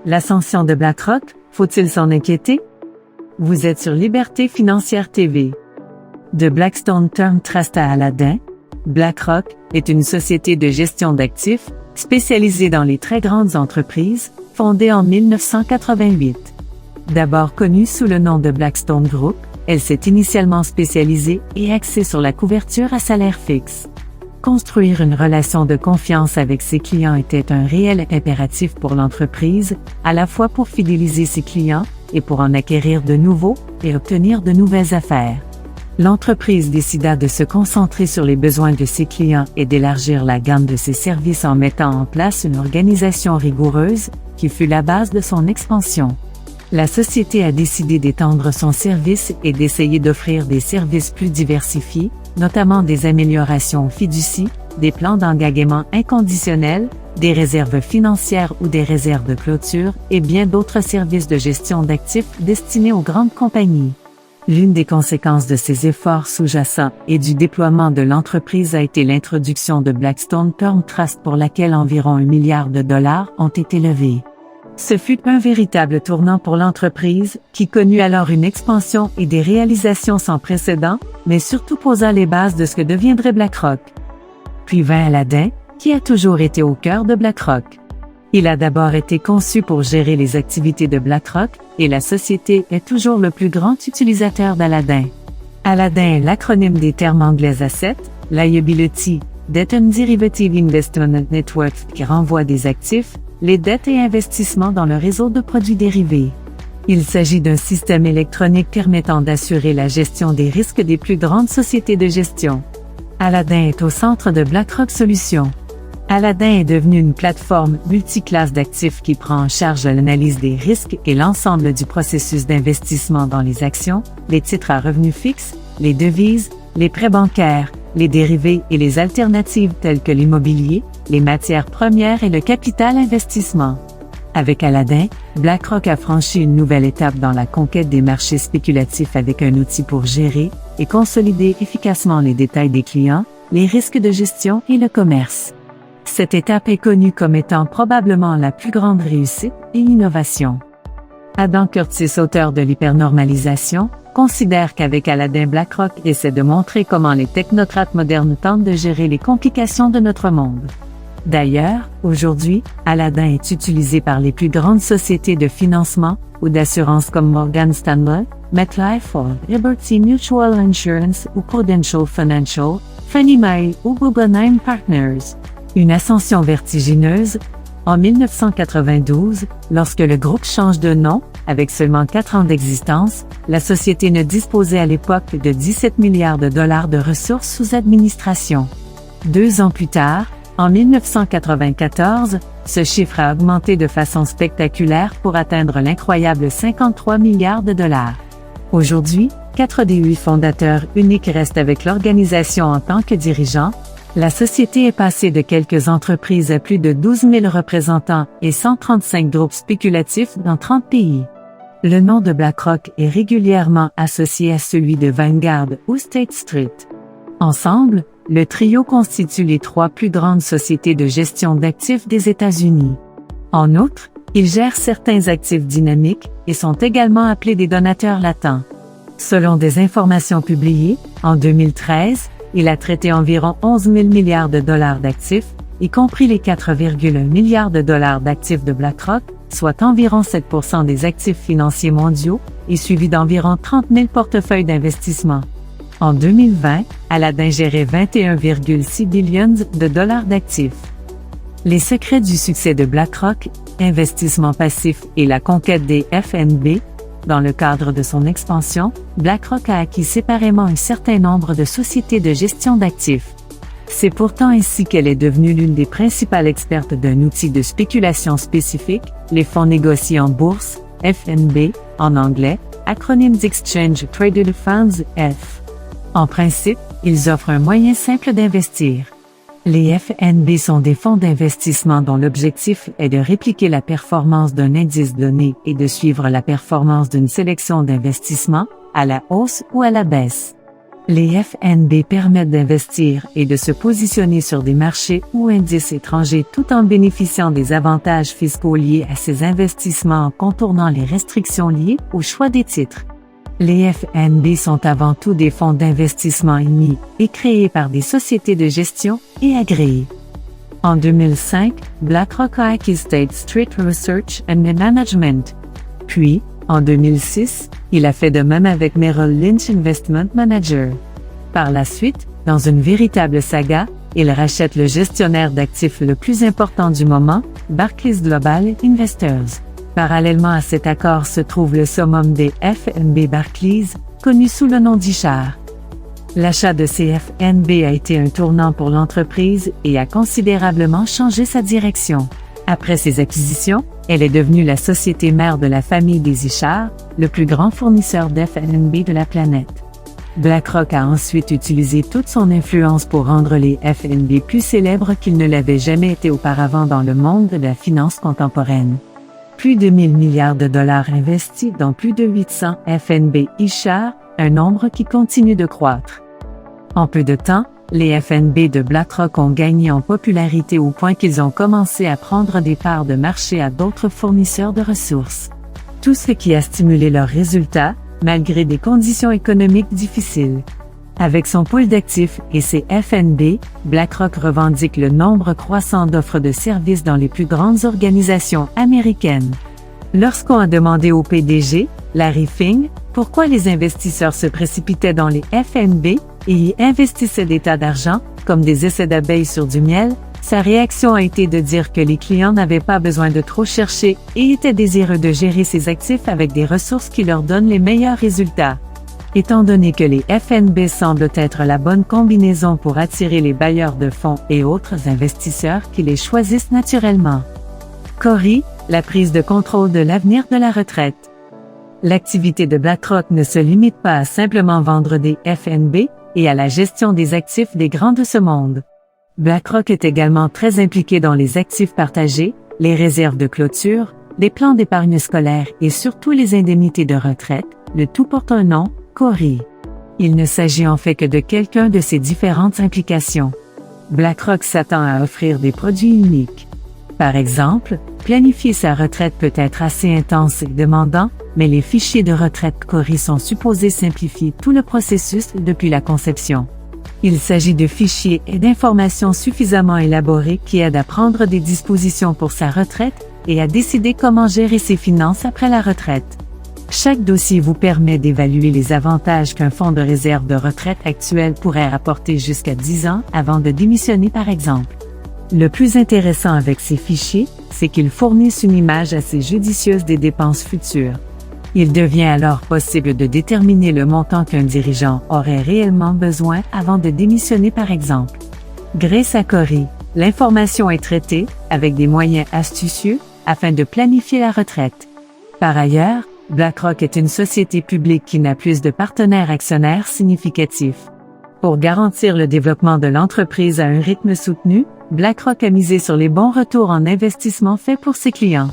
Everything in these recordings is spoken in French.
L'ascension de BlackRock, faut-il s'en inquiéter? Vous êtes sur Liberté Financière TV. De Blackstone Term Trust à Aladdin, BlackRock est une société de gestion d'actifs spécialisée dans les très grandes entreprises, fondée en 1988. D'abord connue sous le nom de Blackstone Group, elle s'est initialement spécialisée et axée sur la couverture à salaire fixe. Construire une relation de confiance avec ses clients était un réel impératif pour l'entreprise, à la fois pour fidéliser ses clients et pour en acquérir de nouveaux et obtenir de nouvelles affaires. L'entreprise décida de se concentrer sur les besoins de ses clients et d'élargir la gamme de ses services en mettant en place une organisation rigoureuse qui fut la base de son expansion. La société a décidé d'étendre son service et d'essayer d'offrir des services plus diversifiés, notamment des améliorations fiducie, des plans d'engagement inconditionnels, des réserves financières ou des réserves de clôture et bien d'autres services de gestion d'actifs destinés aux grandes compagnies. L'une des conséquences de ces efforts sous-jacents et du déploiement de l'entreprise a été l'introduction de Blackstone Term Trust pour laquelle environ $1 milliard ont été levés. Ce fut un véritable tournant pour l'entreprise, qui connut alors une expansion et des réalisations sans précédent, mais surtout posa les bases de ce que deviendrait BlackRock. Puis vint Aladdin, qui a toujours été au cœur de BlackRock. Il a d'abord été conçu pour gérer les activités de BlackRock, et la société est toujours le plus grand utilisateur d'Aladdin. Aladdin est l'acronyme des termes anglais Asset, Liability, Debt and Derivative Investment Network qui renvoie des actifs, les dettes et investissements dans le réseau de produits dérivés. Il s'agit d'un système électronique permettant d'assurer la gestion des risques des plus grandes sociétés de gestion. Aladdin est au centre de BlackRock Solutions. Aladdin est devenu une plateforme multiclasse d'actifs qui prend en charge l'analyse des risques et l'ensemble du processus d'investissement dans les actions, les titres à revenus fixes, les devises, les prêts bancaires, les dérivés et les alternatives telles que l'immobilier, les matières premières et le capital investissement. Avec Aladdin, BlackRock a franchi une nouvelle étape dans la conquête des marchés spéculatifs avec un outil pour gérer et consolider efficacement les détails des clients, les risques de gestion et le commerce. Cette étape est connue comme étant probablement la plus grande réussite et innovation. Adam Curtis, auteur de l'hypernormalisation, considère qu'avec Aladdin, BlackRock essaie de montrer comment les technocrates modernes tentent de gérer les complications de notre monde. D'ailleurs, aujourd'hui, Aladdin est utilisé par les plus grandes sociétés de financement ou d'assurance comme Morgan Stanley, MetLife, Liberty Mutual Insurance ou Prudential Financial, Fannie Mae ou Guggenheim Partners. Une ascension vertigineuse. En 1992, lorsque le groupe change de nom, avec seulement 4 ans d'existence, la société ne disposait à l'époque de $17 milliards de ressources sous administration. 2 ans plus tard, en 1994, ce chiffre a augmenté de façon spectaculaire pour atteindre l'incroyable 53 milliards de dollars. Aujourd'hui, 4 des 8 fondateurs uniques restent avec l'organisation en tant que dirigeants. La société est passée de quelques entreprises à plus de 12 000 représentants et 135 groupes spéculatifs dans 30 pays. Le nom de BlackRock est régulièrement associé à celui de Vanguard ou State Street. Ensemble, le trio constitue les 3 plus grandes sociétés de gestion d'actifs des États-Unis. En outre, ils gèrent certains actifs dynamiques et sont également appelés des donateurs latents. Selon des informations publiées, en 2013, il a traité environ 11 000 milliards de dollars d'actifs, y compris les 4,1 milliards de dollars d'actifs de BlackRock, soit environ 7% des actifs financiers mondiaux, et suivi d'environ 30 000 portefeuilles d'investissement. En 2020, Aladdin gérait 21,6 billions de dollars d'actifs. Les secrets du succès de BlackRock, investissement passif et la conquête des FNB. Dans le cadre de son expansion, BlackRock a acquis séparément un certain nombre de sociétés de gestion d'actifs. C'est pourtant ainsi qu'elle est devenue l'une des principales expertes d'un outil de spéculation spécifique, les fonds négociés en bourse, FNB, en anglais, acronyme d'Exchange Traded Funds, F. En principe, ils offrent un moyen simple d'investir. Les FNB sont des fonds d'investissement dont l'objectif est de répliquer la performance d'un indice donné et de suivre la performance d'une sélection d'investissements, à la hausse ou à la baisse. Les FNB permettent d'investir et de se positionner sur des marchés ou indices étrangers tout en bénéficiant des avantages fiscaux liés à ces investissements en contournant les restrictions liées au choix des titres. Les FNB sont avant tout des fonds d'investissement émis et créés par des sociétés de gestion et agréées. En 2005, BlackRock a acquis State Street Research and Management. Puis, en 2006, il a fait de même avec Merrill Lynch Investment Manager. Par la suite, dans une véritable saga, il rachète le gestionnaire d'actifs le plus important du moment, Barclays Global Investors. Parallèlement à cet accord se trouve le summum des FNB Barclays, connu sous le nom d'Ichar. L'achat de ces FNB a été un tournant pour l'entreprise et a considérablement changé sa direction. Après ces acquisitions, elle est devenue la société mère de la famille des Ichar, le plus grand fournisseur d'FNB de la planète. BlackRock a ensuite utilisé toute son influence pour rendre les FNB plus célèbres qu'ils ne l'avaient jamais été auparavant dans le monde de la finance contemporaine. Plus de 1000 milliards de dollars investis dans plus de 800 FNB Ichar, un nombre qui continue de croître. En peu de temps, les FNB de BlackRock ont gagné en popularité au point qu'ils ont commencé à prendre des parts de marché à d'autres fournisseurs de ressources. Tout ce qui a stimulé leurs résultats, malgré des conditions économiques difficiles. Avec son pool d'actifs et ses FNB, BlackRock revendique le nombre croissant d'offres de services dans les plus grandes organisations américaines. Lorsqu'on a demandé au PDG, Larry Fink, pourquoi les investisseurs se précipitaient dans les FNB et y investissaient des tas d'argent, comme des essais d'abeilles sur du miel, sa réaction a été de dire que les clients n'avaient pas besoin de trop chercher et étaient désireux de gérer ces actifs avec des ressources qui leur donnent les meilleurs résultats. Étant donné que les FNB semblent être la bonne combinaison pour attirer les bailleurs de fonds et autres investisseurs qui les choisissent naturellement. Cori, la prise de contrôle de l'avenir de la retraite. L'activité de BlackRock ne se limite pas à simplement vendre des FNB et à la gestion des actifs des grands de ce monde. BlackRock est également très impliqué dans les actifs partagés, les réserves de clôture, les plans d'épargne scolaire et surtout les indemnités de retraite, le tout porte un nom, Cori. Il ne s'agit en fait que de quelqu'un de ces différentes implications. BlackRock s'attend à offrir des produits uniques. Par exemple, planifier sa retraite peut être assez intense et demandant, mais les fichiers de retraite Cori sont supposés simplifier tout le processus depuis la conception. Il s'agit de fichiers et d'informations suffisamment élaborés qui aident à prendre des dispositions pour sa retraite et à décider comment gérer ses finances après la retraite. Chaque dossier vous permet d'évaluer les avantages qu'un fonds de réserve de retraite actuel pourrait apporter jusqu'à 10 ans avant de démissionner par exemple. Le plus intéressant avec ces fichiers, c'est qu'ils fournissent une image assez judicieuse des dépenses futures. Il devient alors possible de déterminer le montant qu'un dirigeant aurait réellement besoin avant de démissionner par exemple. Grâce à Cori, l'information est traitée avec des moyens astucieux afin de planifier la retraite. Par ailleurs, BlackRock est une société publique qui n'a plus de partenaires actionnaires significatifs. Pour garantir le développement de l'entreprise à un rythme soutenu, BlackRock a misé sur les bons retours en investissement faits pour ses clients.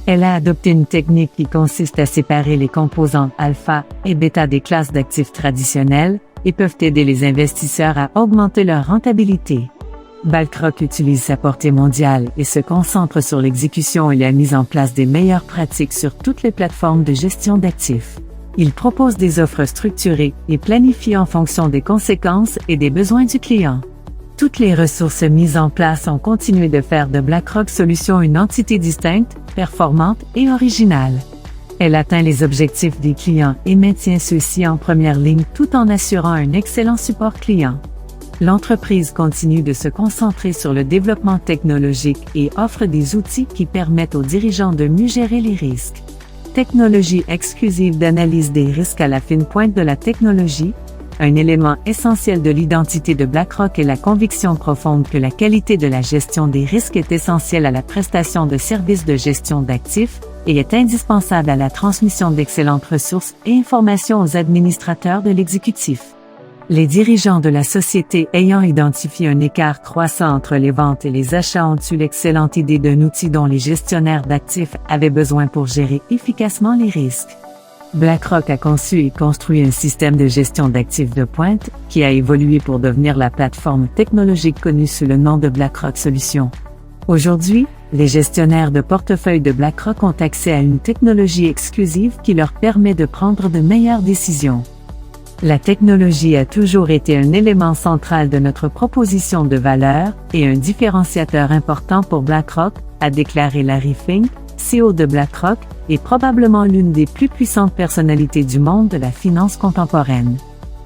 Elle a adopté une technique qui consiste à séparer les composantes alpha et bêta des classes d'actifs traditionnelles et peuvent aider les investisseurs à augmenter leur rentabilité. BlackRock utilise sa portée mondiale et se concentre sur l'exécution et la mise en place des meilleures pratiques sur toutes les plateformes de gestion d'actifs. Il propose des offres structurées et planifiées en fonction des conséquences et des besoins du client. Toutes les ressources mises en place ont continué de faire de BlackRock Solutions une entité distincte, performante et originale. Elle atteint les objectifs des clients et maintient ceux-ci en première ligne tout en assurant un excellent support client. L'entreprise continue de se concentrer sur le développement technologique et offre des outils qui permettent aux dirigeants de mieux gérer les risques. Technologie exclusive d'analyse des risques à la fine pointe de la technologie. Un élément essentiel de l'identité de BlackRock est la conviction profonde que la qualité de la gestion des risques est essentielle à la prestation de services de gestion d'actifs et est indispensable à la transmission d'excellentes ressources et informations aux administrateurs de l'exécutif. Les dirigeants de la société ayant identifié un écart croissant entre les ventes et les achats ont eu l'excellente idée d'un outil dont les gestionnaires d'actifs avaient besoin pour gérer efficacement les risques. BlackRock a conçu et construit un système de gestion d'actifs de pointe qui a évolué pour devenir la plateforme technologique connue sous le nom de BlackRock Solutions. Aujourd'hui, les gestionnaires de portefeuille de BlackRock ont accès à une technologie exclusive qui leur permet de prendre de meilleures décisions. La technologie a toujours été un élément central de notre proposition de valeur et un différenciateur important pour BlackRock, a déclaré Larry Fink, CEO de BlackRock, et probablement l'une des plus puissantes personnalités du monde de la finance contemporaine.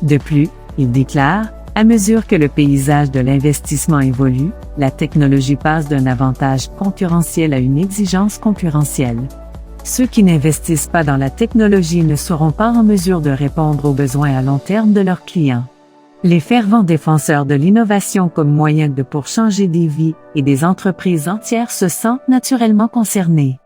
De plus, il déclare, à mesure que le paysage de l'investissement évolue, la technologie passe d'un avantage concurrentiel à une exigence concurrentielle. Ceux qui n'investissent pas dans la technologie ne seront pas en mesure de répondre aux besoins à long terme de leurs clients. Les fervents défenseurs de l'innovation comme moyen pour changer des vies et des entreprises entières se sentent naturellement concernés.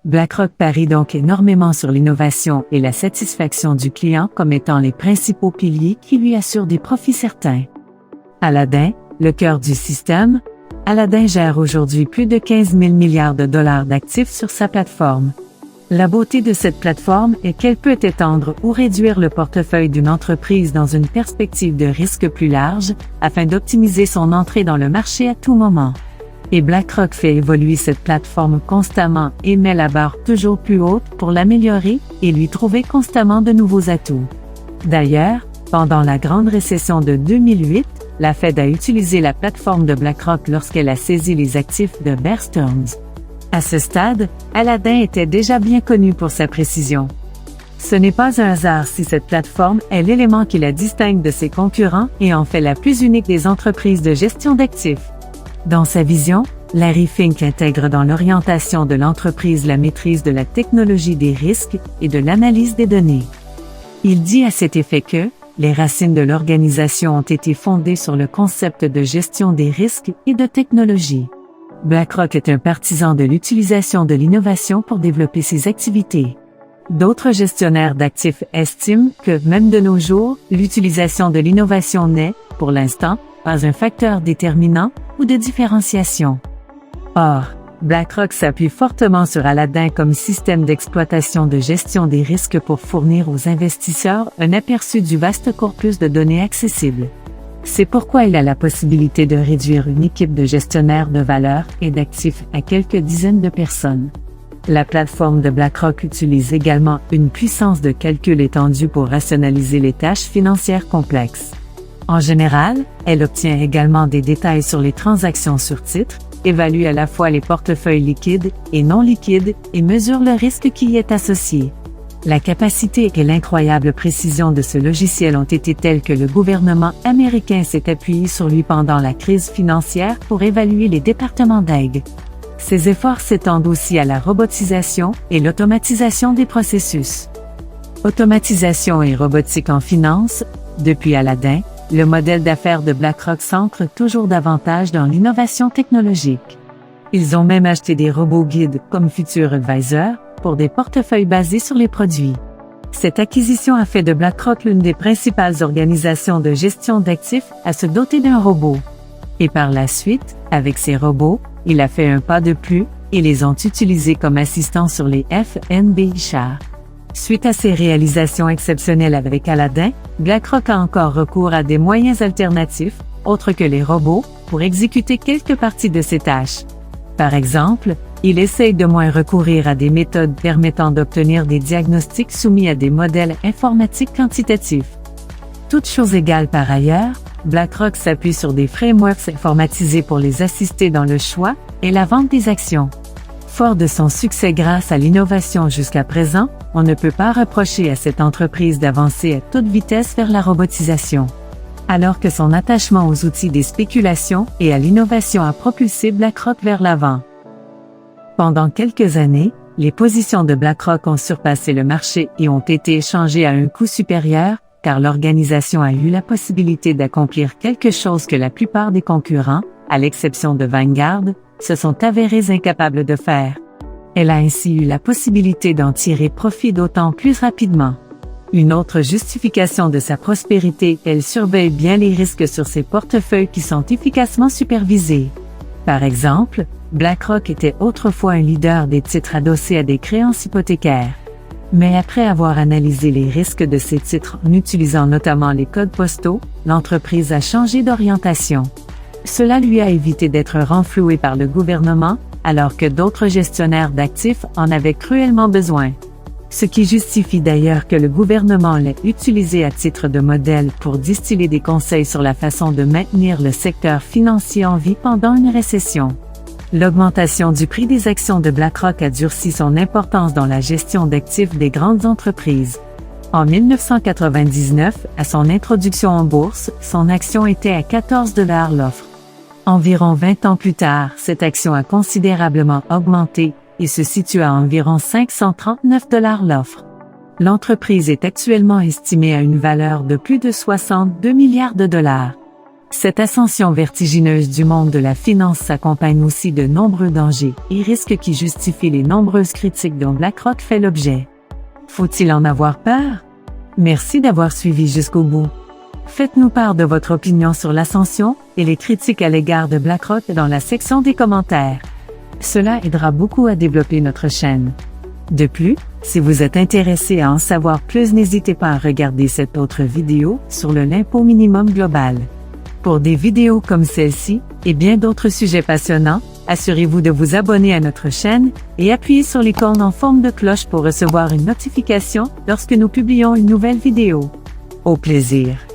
BlackRock parie donc énormément sur l'innovation et la satisfaction du client comme étant les principaux piliers qui lui assurent des profits certains. Aladdin, le cœur du système, Aladdin gère aujourd'hui plus de 15 000 milliards de dollars d'actifs sur sa plateforme. La beauté de cette plateforme est qu'elle peut étendre ou réduire le portefeuille d'une entreprise dans une perspective de risque plus large, afin d'optimiser son entrée dans le marché à tout moment. Et BlackRock fait évoluer cette plateforme constamment et met la barre toujours plus haute pour l'améliorer et lui trouver constamment de nouveaux atouts. D'ailleurs, pendant la grande récession de 2008, la Fed a utilisé la plateforme de BlackRock lorsqu'elle a saisi les actifs de Bear Stearns. À ce stade, Aladdin était déjà bien connu pour sa précision. Ce n'est pas un hasard si cette plateforme est l'élément qui la distingue de ses concurrents et en fait la plus unique des entreprises de gestion d'actifs. Dans sa vision, Larry Fink intègre dans l'orientation de l'entreprise la maîtrise de la technologie des risques et de l'analyse des données. Il dit à cet effet que les racines de l'organisation ont été fondées sur le concept de gestion des risques et de technologie. BlackRock est un partisan de l'utilisation de l'innovation pour développer ses activités. D'autres gestionnaires d'actifs estiment que, même de nos jours, l'utilisation de l'innovation n'est, pour l'instant, pas un facteur déterminant ou de différenciation. Or, BlackRock s'appuie fortement sur Aladdin comme système d'exploitation de gestion des risques pour fournir aux investisseurs un aperçu du vaste corpus de données accessibles. C'est pourquoi il a la possibilité de réduire une équipe de gestionnaires de valeur et d'actifs à quelques dizaines de personnes. La plateforme de BlackRock utilise également une puissance de calcul étendue pour rationaliser les tâches financières complexes. En général, elle obtient également des détails sur les transactions sur titre, évalue à la fois les portefeuilles liquides et non liquides et mesure le risque qui y est associé. La capacité et l'incroyable précision de ce logiciel ont été telles que le gouvernement américain s'est appuyé sur lui pendant la crise financière pour évaluer les départements d'aides. Ces efforts s'étendent aussi à la robotisation et l'automatisation des processus. Automatisation et robotique en finance, depuis Aladdin, le modèle d'affaires de BlackRock s'ancre toujours davantage dans l'innovation technologique. Ils ont même acheté des robots guides comme Future Advisor pour des portefeuilles basés sur les produits. Cette acquisition a fait de BlackRock l'une des principales organisations de gestion d'actifs à se doter d'un robot. Et par la suite, avec ces robots, il a fait un pas de plus et les ont utilisés comme assistants sur les FNB chars. Suite à ces réalisations exceptionnelles avec Aladdin, BlackRock a encore recours à des moyens alternatifs, autres que les robots, pour exécuter quelques parties de ses tâches. Par exemple, il essaye de moins recourir à des méthodes permettant d'obtenir des diagnostics soumis à des modèles informatiques quantitatifs. Toutes choses égales par ailleurs, BlackRock s'appuie sur des frameworks informatisés pour les assister dans le choix et la vente des actions. Fort de son succès grâce à l'innovation jusqu'à présent, on ne peut pas reprocher à cette entreprise d'avancer à toute vitesse vers la robotisation. Alors que son attachement aux outils des spéculations et à l'innovation a propulsé BlackRock vers l'avant. Pendant quelques années, les positions de BlackRock ont surpassé le marché et ont été échangées à un coût supérieur, car l'organisation a eu la possibilité d'accomplir quelque chose que la plupart des concurrents, à l'exception de Vanguard, se sont avérés incapables de faire. Elle a ainsi eu la possibilité d'en tirer profit d'autant plus rapidement. Une autre justification de sa prospérité, elle surveille bien les risques sur ses portefeuilles qui sont efficacement supervisés. Par exemple, BlackRock était autrefois un leader des titres adossés à des créances hypothécaires. Mais après avoir analysé les risques de ces titres en utilisant notamment les codes postaux, l'entreprise a changé d'orientation. Cela lui a évité d'être renfloué par le gouvernement, alors que d'autres gestionnaires d'actifs en avaient cruellement besoin. Ce qui justifie d'ailleurs que le gouvernement l'ait utilisé à titre de modèle pour distiller des conseils sur la façon de maintenir le secteur financier en vie pendant une récession. L'augmentation du prix des actions de BlackRock a durci son importance dans la gestion d'actifs des grandes entreprises. En 1999, à son introduction en bourse, son action était à 14 $ l'offre. Environ 20 ans plus tard, cette action a considérablement augmenté et se situe à environ 539 $ l'offre. L'entreprise est actuellement estimée à une valeur de plus de 62 milliards de dollars. Cette ascension vertigineuse du monde de la finance s'accompagne aussi de nombreux dangers et risques qui justifient les nombreuses critiques dont BlackRock fait l'objet. Faut-il en avoir peur? Merci d'avoir suivi jusqu'au bout. Faites-nous part de votre opinion sur l'ascension et les critiques à l'égard de BlackRock dans la section des commentaires. Cela aidera beaucoup à développer notre chaîne. De plus, si vous êtes intéressé à en savoir plus, n'hésitez pas à regarder cette autre vidéo sur l'impôt minimum global. Pour des vidéos comme celle-ci et bien d'autres sujets passionnants, assurez-vous de vous abonner à notre chaîne et appuyez sur l'icône en forme de cloche pour recevoir une notification lorsque nous publions une nouvelle vidéo. Au plaisir!